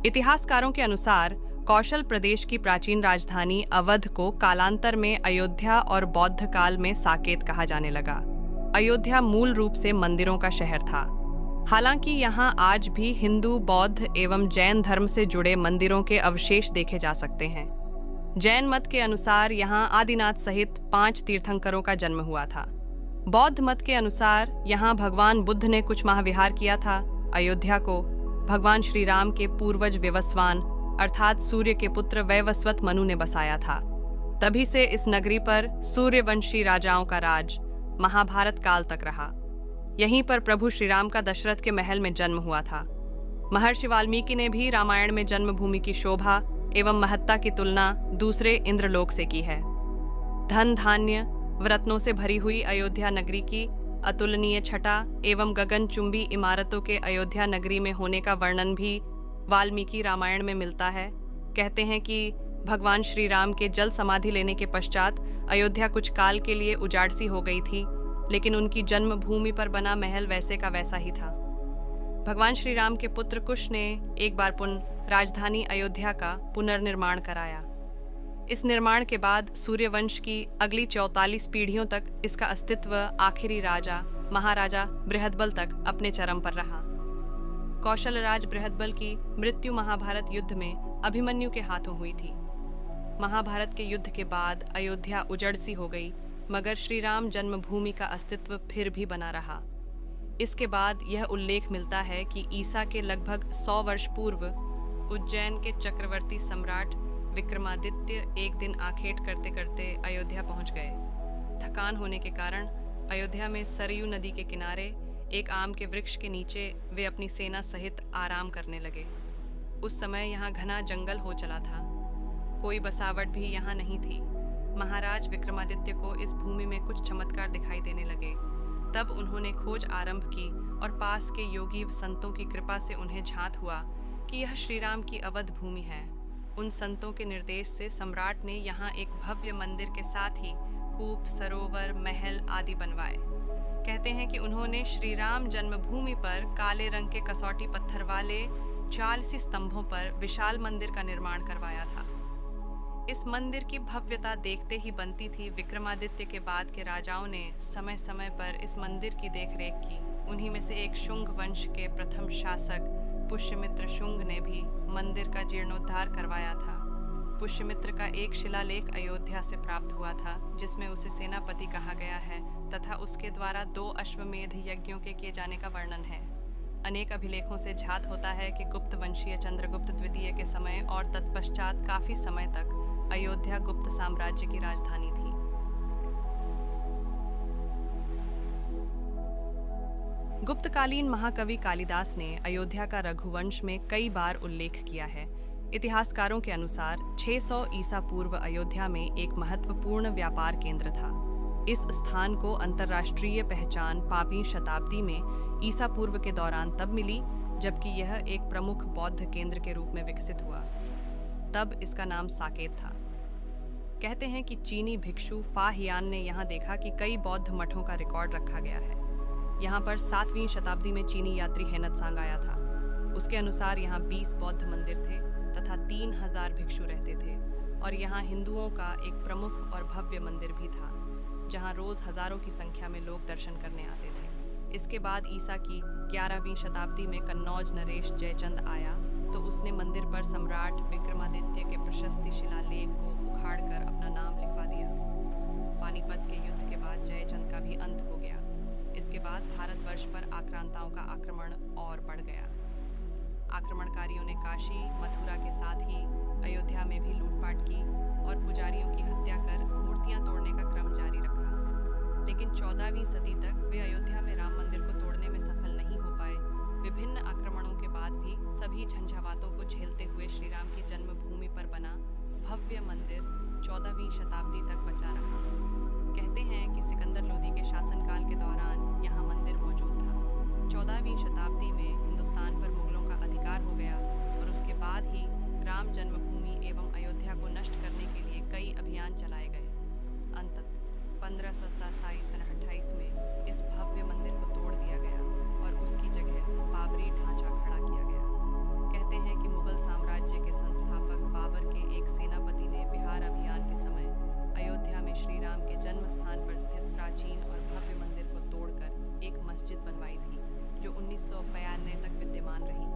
इतिहासकारों के अनुसार कौशल प्रदेश की प्राचीन राजधानी अवध को कालांतर में अयोध्या और बौद्ध काल में साकेत कहा जाने लगा। अयोध्या मूल रूप से मंदिरों का शहर था। हालांकि यहाँ आज भी हिंदू, बौद्ध एवं जैन धर्म से जुड़े मंदिरों के अवशेष देखे जा सकते हैं। जैन मत के अनुसार यहाँ आदिनाथ सहित 5 तीर्थंकरों का जन्म हुआ था। बौद्ध मत के अनुसार यहाँ भगवान बुद्ध ने कुछ माह विहार किया था। अयोध्या को भगवान श्री राम के पूर्वज विवस्वान अर्थात सूर्य के पुत्र वैवस्वत मनु ने बसाया था। तभी से इस नगरी पर सूर्यवंशी राजाओं का राज महाभारत काल तक रहा। यहीं पर प्रभु श्री राम का दशरथ के महल में जन्म हुआ था। महर्षि वाल्मीकि ने भी रामायण में जन्मभूमि की शोभा एवं महत्ता की तुलना दूसरे इंद्रलोक से की है। धन धान्य रत्नों से भरी हुई अयोध्या नगरी की अतुलनीय छटा एवं गगनचुंबी इमारतों के अयोध्या नगरी में होने का वर्णन भी वाल्मीकि रामायण में मिलता है। कहते हैं कि भगवान श्री राम के जल समाधि लेने के पश्चात अयोध्या कुछ काल के लिए उजाड़ सी हो गई थी, लेकिन उनकी जन्मभूमि पर बना महल वैसे का वैसा ही था। भगवान श्री राम के पुत्र कुश ने एक बार पुनः राजधानी अयोध्या का पुनर्निर्माण कराया। इस निर्माण के बाद सूर्यवंश की अगली 44 पीढ़ियों तक इसका अस्तित्व आखिरी राजा महाराजा बृहदबल तक अपने चरम पर रहा। कौशल राज बृहदबल की मृत्यु महाभारत युद्ध में अभिमन्यु के हाथों हुई थी। महाभारत के युद्ध के बाद अयोध्या उजड़ सी हो गई, मगर श्री राम जन्मभूमि का अस्तित्व फिर भी बना रहा। इसके बाद यह उल्लेख मिलता है कि ईसा के लगभग 100 वर्ष पूर्व उज्जैन के चक्रवर्ती सम्राट विक्रमादित्य एक दिन आखेट करते करते अयोध्या पहुंच गए। थकान होने के कारण अयोध्या में सरयू नदी के किनारे एक आम के वृक्ष के नीचे वे अपनी सेना सहित आराम करने लगे। उस समय यहाँ घना जंगल हो चला था, कोई बसावट भी यहाँ नहीं थी। महाराज विक्रमादित्य को इस भूमि में कुछ चमत्कार दिखाई देने लगे। तब उन्होंने खोज आरंभ की और पास के योगी संतों की कृपा से उन्हें झांत हुआ कि यह श्रीराम की अवध भूमि है। उन संतों के निर्देश से सम्राट ने यहाँ एक भव्य मंदिर के साथ ही कूप, सरोवर, महल आदि बनवाए। कहते हैं कि उन्होंने श्री राम जन्मभूमि पर काले रंग के कसौटी पत्थर वाले 40 स्तंभों पर विशाल मंदिर का निर्माण करवाया था। इस मंदिर की भव्यता देखते ही बनती थी। विक्रमादित्य के बाद के राजाओं ने समय समय पर इस मंदिर की देखरेख की। उन्हीं में से एक शुंग वंश के प्रथम शासक पुष्यमित्र शुंग ने भी मंदिर का जीर्णोद्धार करवाया था। पुष्यमित्र का एक शिलालेख अयोध्या से प्राप्त हुआ था, जिसमें उसे सेनापति कहा गया है तथा उसके द्वारा 2 अश्वमेध यज्ञों के किए जाने का वर्णन है। अनेक अभिलेखों से झात होता है कि गुप्त वंशीय चंद्रगुप्त द्वितीय के समय और तत्पश्चात काफी समय तक अयोध्या गुप्त साम्राज्य की राजधानी थी। गुप्तकालीन महाकवि कालिदास ने अयोध्या का रघुवंश में कई बार उल्लेख किया है। इतिहासकारों के अनुसार 600 ईसा पूर्व अयोध्या में एक महत्वपूर्ण व्यापार केंद्र था। इस स्थान को अंतर्राष्ट्रीय पहचान 5वीं शताब्दी में ईसा पूर्व के दौरान तब मिली जबकि यह एक प्रमुख बौद्ध केंद्र के रूप में विकसित हुआ। तब इसका नाम साकेत था। कहते हैं कि चीनी भिक्षु फा हियान ने यहाँ देखा कि कई बौद्ध मठों का रिकॉर्ड रखा गया है। यहाँ पर 7वीं शताब्दी में चीनी यात्री हेनत्सांग आया था। उसके अनुसार यहाँ 20 बौद्ध मंदिर थे तथा 3000 भिक्षु रहते थे और यहाँ हिंदुओं का एक प्रमुख और भव्य मंदिर भी था, जहाँ रोज हजारों की संख्या में लोग दर्शन करने आते थे। इसके बाद ईसा की 11वीं शताब्दी में कन्नौज नरेश जयचंद आया तो उसने मंदिर पर सम्राट विक्रमादित्य के प्रशस्ति शिलालेख को उखाड़कर अपना नाम लिखवा दिया। पानीपत के युद्ध के बाद जयचंद का भी अंत हो गया। इसके बाद भारतवर्ष पर आक्रांताओं का आक्रमण और बढ़ गया। आक्रमणकारियों ने काशी, मथुरा के साथ ही अयोध्या में भी लूटपाट की और पुजारियों की हत्या कर मूर्तियां तोड़ने का क्रम जारी रखा। लेकिन 14वीं सदी तक वे अयोध्या में राम मंदिर को तोड़ने में सफल नहीं हो पाए। विभिन्न आक्रमणों के बाद भी सभी झंझावातों को झेलते हुए श्री राम की जन्मभूमि पर बना भव्य मंदिर 14वीं शताब्दी तक बचा रहा। कहते हैं कि सिकंदर लोदी के शासनकाल के दौरान यहाँ मंदिर मौजूद था। 14वीं शताब्दी में हिंदुस्तान पर मुगलों का अधिकार हो गया और उसके बाद ही राम जन्मभूमि एवं अयोध्या को नष्ट करने के लिए कई अभियान चलाए गए। अंततः 1527-28 में इस भव्य मंदिर को तोड़ दिया गया और उसकी जगह बाबरी ढांचा खड़ा किया गया। कहते हैं कि मुगल साम्राज्य प्राचीन और भव्य मंदिर को तोड़कर एक मस्जिद बनवाई थी, जो 1992 तक विद्यमान रही।